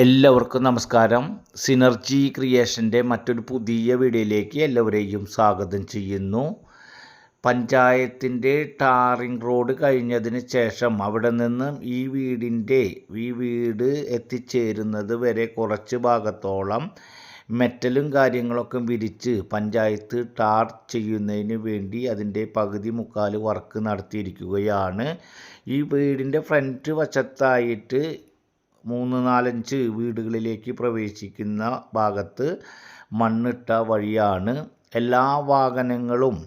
എല്ലാവർക്കും നമസ്കാരം. സിനർജി ക്രിയേഷൻ്റെ മറ്റൊരു പുതിയ വീഡിയോയിലേക്ക് എല്ലാവരെയും സ്വാഗതം ചെയ്യുന്നു. പഞ്ചായത്തിൻ്റെ ടാറിംഗ് റോഡ് കഴിഞ്ഞതിന് ശേഷം അവിടെ നിന്നും ഈ വീട് എത്തിച്ചേരുന്നത് വരെ കുറച്ച് ഭാഗത്തോളം മെറ്റലും കാര്യങ്ങളൊക്കെ വിരിച്ച് പഞ്ചായത്ത് ടാർ ചെയ്യുന്നതിന് വേണ്ടി അതിൻ്റെ പകുതി മുക്കാൽ വർക്ക് നടത്തിയിരിക്കുകയാണ്. ഈ വീടിൻ്റെ ഫ്രണ്ട് വശത്തായിട്ട് 3-4 വീടുകളിലേക്ക് പ്രവേശിക്കുന്ന ഭാഗത്ത് മണ്ണിട്ട വഴിയാണ്. എല്ലാ വാഹനങ്ങളും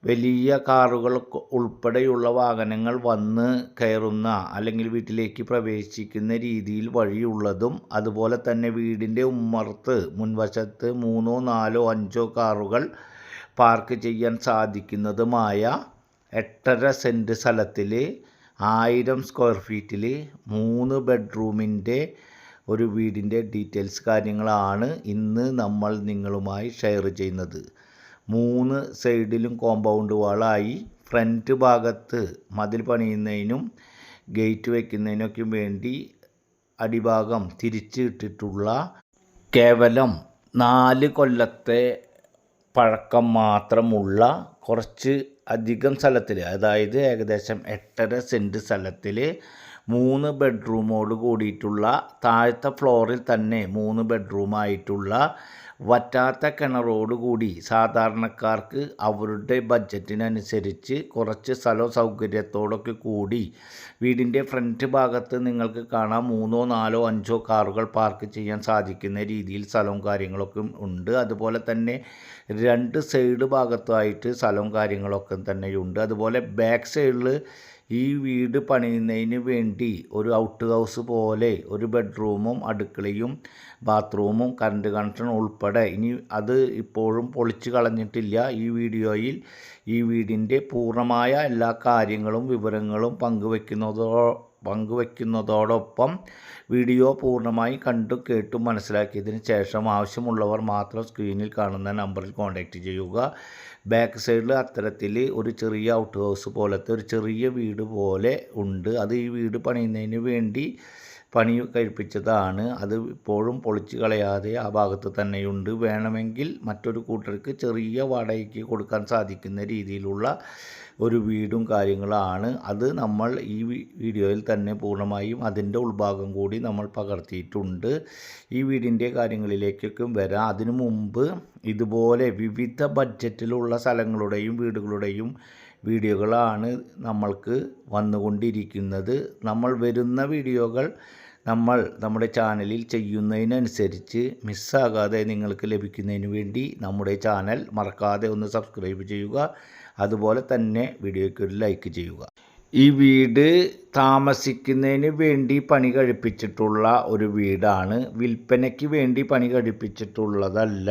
വലിയ കാറുകൾ ഉൾപ്പെടെയുള്ള വാഹനങ്ങൾ വന്ന് കയറുന്ന അല്ലെങ്കിൽ വീട്ടിലേക്ക് പ്രവേശിക്കുന്ന രീതിയിൽ വഴിയുള്ളതും, അതുപോലെ തന്നെ വീടിൻ്റെ ഉമ്മറത്ത് മുൻവശത്ത് 3-4-5 കാറുകൾ പാർക്ക് ചെയ്യാൻ സാധിക്കുന്നതുമായ 8.5 സെൻറ്റ് സ്ഥലത്തിൽ 1000 സ്ക്വയർ ഫീറ്റിൽ 3 ബെഡ്റൂമിൻ്റെ ഒരു വീടിൻ്റെ ഡീറ്റെയിൽസ് കാര്യങ്ങളാണ് ഇന്ന് നമ്മൾ നിങ്ങളുമായി ഷെയർ ചെയ്യുന്നത്. 3 സൈഡിലും കോമ്പൗണ്ട് വാളായി ഫ്രണ്ട് ഭാഗത്ത് മതിൽ പണിയുന്നതിനും ഗേറ്റ് വയ്ക്കുന്നതിനൊക്കെ വേണ്ടി അടിഭാഗം തിരിച്ചിട്ടിട്ടുള്ള കേവലം 4 കൊല്ലത്തെ പഴക്കം മാത്രമുള്ള കുറച്ച് അധികം സ്ഥലത്തിൽ, അതായത് ഏകദേശം 8.5 സെൻറ്റ് സ്ഥലത്തിൽ 3 ബെഡ്റൂമോട് കൂടിയിട്ടുള്ള താഴത്തെ ഫ്ലോറിൽ തന്നെ 3 ബെഡ്റൂമായിട്ടുള്ള വറ്റാത്ത കിണറോട് കൂടി സാധാരണക്കാർക്ക് അവരുടെ ബഡ്ജറ്റിനനുസരിച്ച് കുറച്ച് സ്ഥലവും സൗകര്യത്തോടൊക്കെ കൂടി വീടിൻ്റെ ഫ്രണ്ട് ഭാഗത്ത് നിങ്ങൾക്ക് കാണാം 3-4-5 കാറുകൾ പാർക്ക് ചെയ്യാൻ സാധിക്കുന്ന രീതിയിൽ സ്ഥലവും കാര്യങ്ങളൊക്കെ ഉണ്ട്. അതുപോലെ തന്നെ 2 സൈഡ് ഭാഗത്തായിട്ട് സ്ഥലവും കാര്യങ്ങളൊക്കെ തന്നെയുണ്ട്. അതുപോലെ ബാക്ക് സൈഡിൽ ഈ വീട് പണിയുന്നതിന് വേണ്ടി ഒരു ഔട്ട് ഹൗസ് പോലെ ഒരു ബെഡ്റൂമും അടുക്കളയും ബാത്റൂമും കറണ്ട് കണക്ഷൻ ഉൾപ്പെടെ, ഇനി അത് ഇപ്പോഴും പൊളിച്ച് കളഞ്ഞിട്ടില്ല. ഈ വീഡിയോയിൽ ഈ വീടിൻ്റെ പൂർണ്ണമായ എല്ലാ കാര്യങ്ങളും വിവരങ്ങളും പങ്കുവയ്ക്കുന്നതോടൊപ്പം വീഡിയോ പൂർണ്ണമായി കണ്ടും കേട്ടും മനസ്സിലാക്കിയതിന് ശേഷം ആവശ്യമുള്ളവർ മാത്രം സ്ക്രീനിൽ കാണുന്ന നമ്പറിൽ കോൺടാക്റ്റ് ചെയ്യുക. ബാക്ക് സൈഡിൽ അത്തരത്തിൽ ഒരു ചെറിയ ഔട്ട് ഹൗസ് പോലത്തെ ഒരു ചെറിയ വീട് പോലെ ഉണ്ട്. അത് ഈ വീട് പണിയുന്നതിന് വേണ്ടി പണി കഴിപ്പിച്ചതാണ്. അത് ഇപ്പോഴും പൊളിച്ച് കളയാതെ ആ ഭാഗത്ത് തന്നെയുണ്ട്. വേണമെങ്കിൽ മറ്റൊരു കൂട്ടർക്ക് ചെറിയ വാടകയ്ക്ക് കൊടുക്കാൻ സാധിക്കുന്ന രീതിയിലുള്ള ഒരു വീടും കാര്യങ്ങളാണ്. അത് നമ്മൾ ഈ വീഡിയോയിൽ തന്നെ പൂർണ്ണമായും അതിൻ്റെ ഉൾഭാഗം കൂടി നമ്മൾ പകർത്തിയിട്ടുണ്ട്. ഈ വീടിൻ്റെ കാര്യങ്ങളിലേക്കൊക്കെ വരാം. അതിനു മുമ്പ് ഇതുപോലെ വിവിധ ബഡ്ജറ്റിലുള്ള സ്ഥലങ്ങളുടെയും വീടുകളുടെയും വീഡിയോകളാണ് നമ്മൾക്ക് വന്നുകൊണ്ടിരിക്കുന്നത്. നമ്മൾ വരുന്ന വീഡിയോകൾ നമ്മുടെ ചാനലിൽ ചെയ്യുന്നതിനനുസരിച്ച് മിസ്സാകാതെ നിങ്ങൾക്ക് ലഭിക്കുന്നതിന് വേണ്ടി നമ്മുടെ ചാനൽ മറക്കാതെ ഒന്ന് സബ്സ്ക്രൈബ് ചെയ്യുക. അതുപോലെ തന്നെ വീഡിയോയ്ക്ക് ഒരു ലൈക്ക് ചെയ്യുക. ഈ വീട് താമസിക്കുന്നതിന് വേണ്ടി പണി കഴിപ്പിച്ചിട്ടുള്ള ഒരു വീടാണ്. വിൽപ്പനയ്ക്ക് വേണ്ടി പണി കഴിപ്പിച്ചിട്ടുള്ളതല്ല.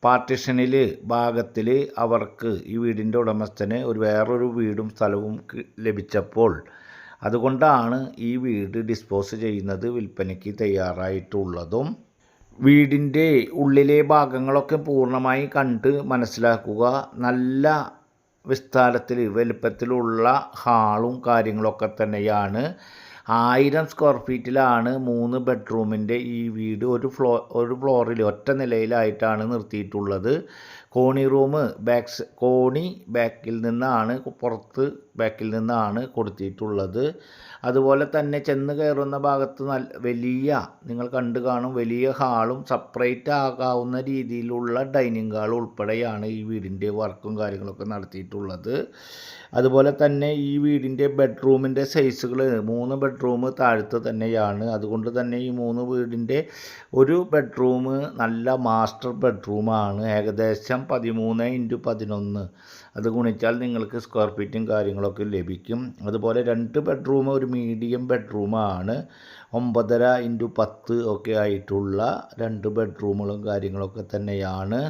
പാർട്ടിഷനിൽ ഭാഗത്തിൽ അവർക്ക് ഈ വീടിൻ്റെ ഉടമസ്ഥന് വേറൊരു വീടും സ്ഥലവും ലഭിച്ചപ്പോൾ അതുകൊണ്ടാണ് ഈ വീട് ഡിസ്പോസ് ചെയ്യുന്നത്, വിൽപ്പനയ്ക്ക് തയ്യാറായിട്ടുള്ളതും. വീടിൻ്റെ ഉള്ളിലെ ഭാഗങ്ങളൊക്കെ പൂർണ്ണമായി കണ്ട് മനസ്സിലാക്കുക. നല്ല വിസ്താരത്തിൽ വലുപ്പത്തിലുള്ള ഹാളും കാര്യങ്ങളൊക്കെ തന്നെയാണ്. 1000 സ്ക്വയർ ഫീറ്റിലാണ് 3 ബെഡ്റൂമിൻ്റെ ഈ വീട് ഒരു ഫ്ലോറിൽ ഒറ്റ നിലയിലായിട്ടാണ് നിർത്തിയിട്ടുള്ളത്. കോണി റൂം കോണി ബാക്കിൽ നിന്നാണ് കൊടുത്തിട്ടുള്ളത്. അതുപോലെ തന്നെ ചെന്ന് കയറുന്ന ഭാഗത്ത് നിങ്ങൾ കണ്ടു കാണും, വലിയ ഹാളും സെപ്പറേറ്റ് ആകാവുന്ന രീതിയിലുള്ള ഡൈനിങ് ഹാൾ ഉൾപ്പെടെയാണ് ഈ വീടിൻ്റെ വർക്കും കാര്യങ്ങളൊക്കെ നടത്തിയിട്ടുള്ളത്. അതുപോലെ തന്നെ ഈ വീടിൻ്റെ ബെഡ്റൂമിൻ്റെ സൈസുകൾ 3 ബെഡ്റൂം താഴത്ത് തന്നെയാണ്. അതുകൊണ്ട് തന്നെ ഈ 3 വീടിൻ്റെ ഒരു ബെഡ്റൂം നല്ല മാസ്റ്റർ ബെഡ്റൂമാണ്. ഏകദേശം 13x11 അത് ഗുണിച്ചാൽ നിങ്ങൾക്ക് സ്ക്വയർ ഫീറ്റും കാര്യങ്ങളൊക്കെ ലഭിക്കും. അതുപോലെ 2 ബെഡ്റൂം ഒരു മീഡിയം ബെഡ്റൂമാണ്. 9.5x10 ഒക്കെ ആയിട്ടുള്ള 2 ബെഡ്റൂമുകളും കാര്യങ്ങളൊക്കെ തന്നെയാണ്.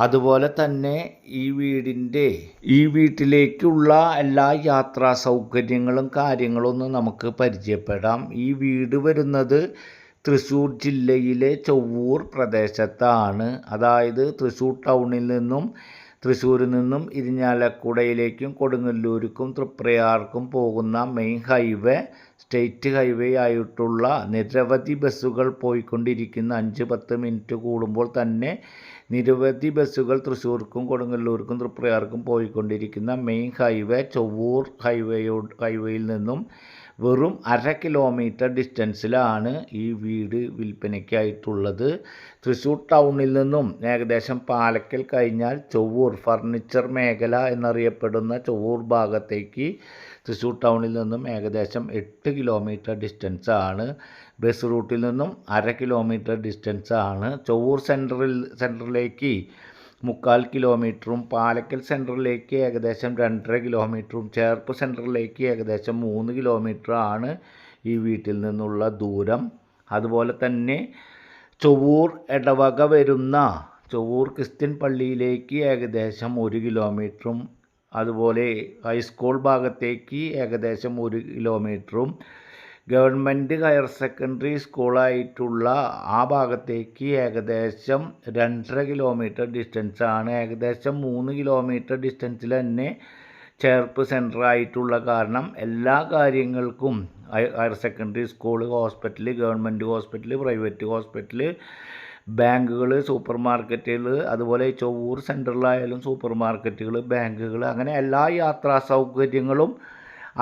അതുപോലെ തന്നെ ഈ വീട്ടിലേക്കുള്ള എല്ലാ യാത്രാ സൗകര്യങ്ങളും കാര്യങ്ങളൊന്നും നമുക്ക് പരിചയപ്പെടാം. ഈ വീട് വരുന്നത് തൃശ്ശൂർ ജില്ലയിലെ ചൊവ്വൂർ പ്രദേശത്താണ്. അതായത് തൃശ്ശൂർ ടൗണിൽ നിന്നും തൃശ്ശൂരിൽ നിന്നും ഇരിഞ്ഞാലക്കുടയിലേക്കും കൊടുങ്ങല്ലൂർക്കും തൃപ്രയാർക്കും പോകുന്ന മെയിൻ ഹൈവേ സ്റ്റേറ്റ് ഹൈവേ ആയിട്ടുള്ള നിരവധി ബസ്സുകൾ പോയിക്കൊണ്ടിരിക്കുന്ന 5-10 മിനിറ്റ് കൂടുമ്പോൾ തന്നെ നിരവധി ബസ്സുകൾ തൃശ്ശൂർക്കും കൊടുങ്ങല്ലൂർക്കും തൃപ്രയാർക്കും പോയിക്കൊണ്ടിരിക്കുന്ന മെയിൻ ഹൈവേ ചൊവ്വൂർ ഹൈവേയിൽ നിന്നും വെറും 1/2 കിലോമീറ്റർ ഡിസ്റ്റൻസിലാണ് ഈ വീട് വിൽപ്പനയ്ക്കായിട്ടുള്ളത്. തൃശ്ശൂർ ടൗണിൽ നിന്നും ഏകദേശം പാലക്കൽ കഴിഞ്ഞാൽ ചൊവ്വൂർ ഫർണിച്ചർ മേഖല എന്നറിയപ്പെടുന്ന ചൊവ്വൂർ ഭാഗത്തേക്ക് തൃശ്ശൂർ ടൗണിൽ നിന്നും ഏകദേശം 8 കിലോമീറ്റർ ഡിസ്റ്റൻസാണ്. ബസ് റൂട്ടിൽ നിന്നും 1/2 കിലോമീറ്റർ ഡിസ്റ്റൻസാണ്. ചൊവ്വൂർ സെൻറ്ററിലേക്ക് 3/4 കിലോമീറ്ററും പാലക്കൽ സെൻറ്ററിലേക്ക് ഏകദേശം 2.5 കിലോമീറ്ററും ചേർപ്പ് സെൻറ്ററിലേക്ക് ഏകദേശം 3 കിലോമീറ്ററാണ് ഈ വീട്ടിൽ നിന്നുള്ള ദൂരം. അതുപോലെ തന്നെ ചൊവ്വൂർ ഇടവക വരുന്ന ചൊവ്വൂർ ക്രിസ്ത്യൻ പള്ളിയിലേക്ക് ഏകദേശം 1 കിലോമീറ്ററും അതുപോലെ ഹൈസ്കൂൾ ഭാഗത്തേക്ക് ഏകദേശം 1 കിലോമീറ്ററും ഗവൺമെൻറ് ഹയർ സെക്കൻഡറി സ്കൂളായിട്ടുള്ള ആ ഭാഗത്തേക്ക് ഏകദേശം 2.5 കിലോമീറ്റർ ഡിസ്റ്റൻസാണ്. ഏകദേശം 3 കിലോമീറ്റർ ഡിസ്റ്റൻസിൽ തന്നെ ചേർപ്പ് സെൻറ്റർ ആയിട്ടുള്ള കാരണം എല്ലാ കാര്യങ്ങൾക്കും higher secondary school, hospital, government hospital, private hospital, ബാങ്കുകൾ, സൂപ്പർ മാർക്കറ്റുകൾ, അതുപോലെ ചൊവ്വൂർ സെൻറ്ററിലായാലും സൂപ്പർ മാർക്കറ്റുകൾ, ബാങ്കുകൾ, അങ്ങനെ എല്ലാ യാത്രാ സൗകര്യങ്ങളും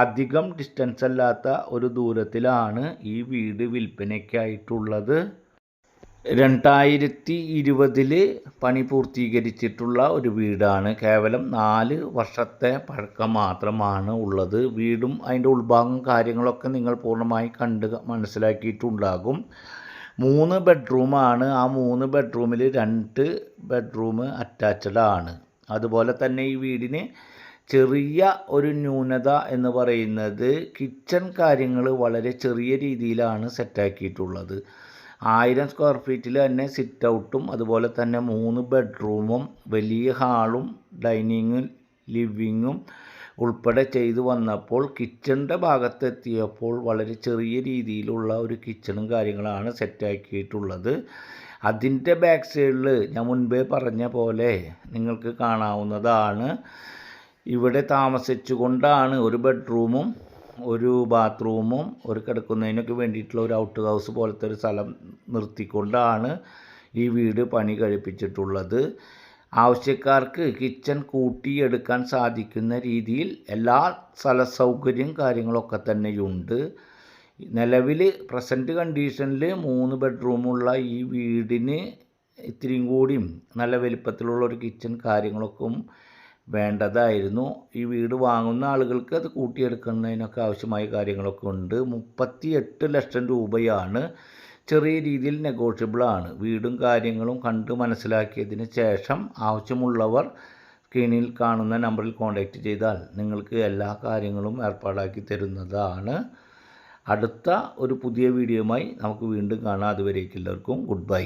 അധികം ഡിസ്റ്റൻസ് അല്ലാത്ത ഒരു ദൂരത്തിലാണ് ഈ വീട് വിൽപ്പനയ്ക്കായിട്ടുള്ളത്. 2020 പണി പൂർത്തീകരിച്ചിട്ടുള്ള ഒരു വീടാണ്. കേവലം 4 വർഷത്തെ പഴക്കം മാത്രമാണ് ഉള്ളത്. വീടും അതിൻ്റെ ഉൾഭാഗം കാര്യങ്ങളൊക്കെ നിങ്ങൾ പൂർണ്ണമായി കണ്ട് മനസ്സിലാക്കിയിട്ടുണ്ടാകും. 3 ബെഡ്റൂമാണ്. ആ 3 ബെഡ്റൂമിൽ 2 ബെഡ്റൂം അറ്റാച്ച്ഡ് ആണ്. അതുപോലെ തന്നെ ഈ വീടിന് ചെറിയ ഒരു ന്യൂനത എന്ന് പറയുന്നത് കിച്ചൺ കാര്യങ്ങൾ വളരെ ചെറിയ രീതിയിലാണ് സെറ്റാക്കിയിട്ടുള്ളത്. 1000 സ്ക്വയർ ഫീറ്റിൽ തന്നെ സിറ്റ് ഔട്ടും അതുപോലെ തന്നെ 3 ബെഡ്റൂമും വലിയ ഹാളും ഡൈനിങ്ങും ലിവിങ്ങും ഉൾപ്പെടെ ചെയ്തു വന്നപ്പോൾ കിച്ചണിൻ്റെ ഭാഗത്തെത്തിയപ്പോൾ വളരെ ചെറിയ രീതിയിലുള്ള ഒരു കിച്ചണും കാര്യങ്ങളാണ് സെറ്റാക്കിയിട്ടുള്ളത്. അതിൻ്റെ ബാക്ക് സൈഡിൽ ഞാൻ മുൻപേ പറഞ്ഞ പോലെ നിങ്ങൾക്ക് കാണാവുന്നതാണ്. ഇവിടെ താമസിച്ചുകൊണ്ടാണ് ഒരു ബെഡ്റൂമും ഒരു ബാത്റൂമും ഒരു കിടക്കുന്നതിനൊക്കെ വേണ്ടിയിട്ടുള്ള ഒരു ഔട്ട് ഹൗസ് പോലത്തെ ഒരു സ്ഥലം നിർത്തിക്കൊണ്ടാണ് ഈ വീട് പണി കഴിപ്പിച്ചിട്ടുള്ളത്. ആവശ്യക്കാർക്ക് കിച്ചൺ കൂട്ടിയെടുക്കാൻ സാധിക്കുന്ന രീതിയിൽ എല്ലാ സ്ഥല സൗകര്യം കാര്യങ്ങളൊക്കെ തന്നെയുണ്ട്. നിലവിൽ പ്രസൻറ്റ് കണ്ടീഷനിൽ 3 ബെഡ്റൂമുള്ള ഈ വീടിന് ഇത്തിരിയും കൂടിയും നല്ല വലിപ്പത്തിലുള്ള ഒരു കിച്ചൺ കാര്യങ്ങളൊക്കെ വേണ്ടതായിരുന്നു. ഈ വീട് വാങ്ങുന്ന ആളുകൾക്ക് അത് കൂട്ടിയെടുക്കുന്നതിനൊക്കെ ആവശ്യമായ കാര്യങ്ങളൊക്കെ ഉണ്ട്. 38 ലക്ഷം രൂപയാണ്. ചെറിയ രീതിയിൽ നെഗോഷ്യബിളാണ്. വീടും കാര്യങ്ങളും കണ്ട് മനസ്സിലാക്കിയതിന് ശേഷം ആവശ്യമുള്ളവർ സ്ക്രീനിൽ കാണുന്ന നമ്പറിൽ കോൺടാക്റ്റ് ചെയ്താൽ നിങ്ങൾക്ക് എല്ലാ കാര്യങ്ങളും ഏർപ്പാടാക്കി തരുന്നതാണ്. അടുത്ത ഒരു പുതിയ വീഡിയോയുമായി നമുക്ക് വീണ്ടും കാണാം. അതുവരേക്കും എല്ലാവർക്കും ഗുഡ് ബൈ.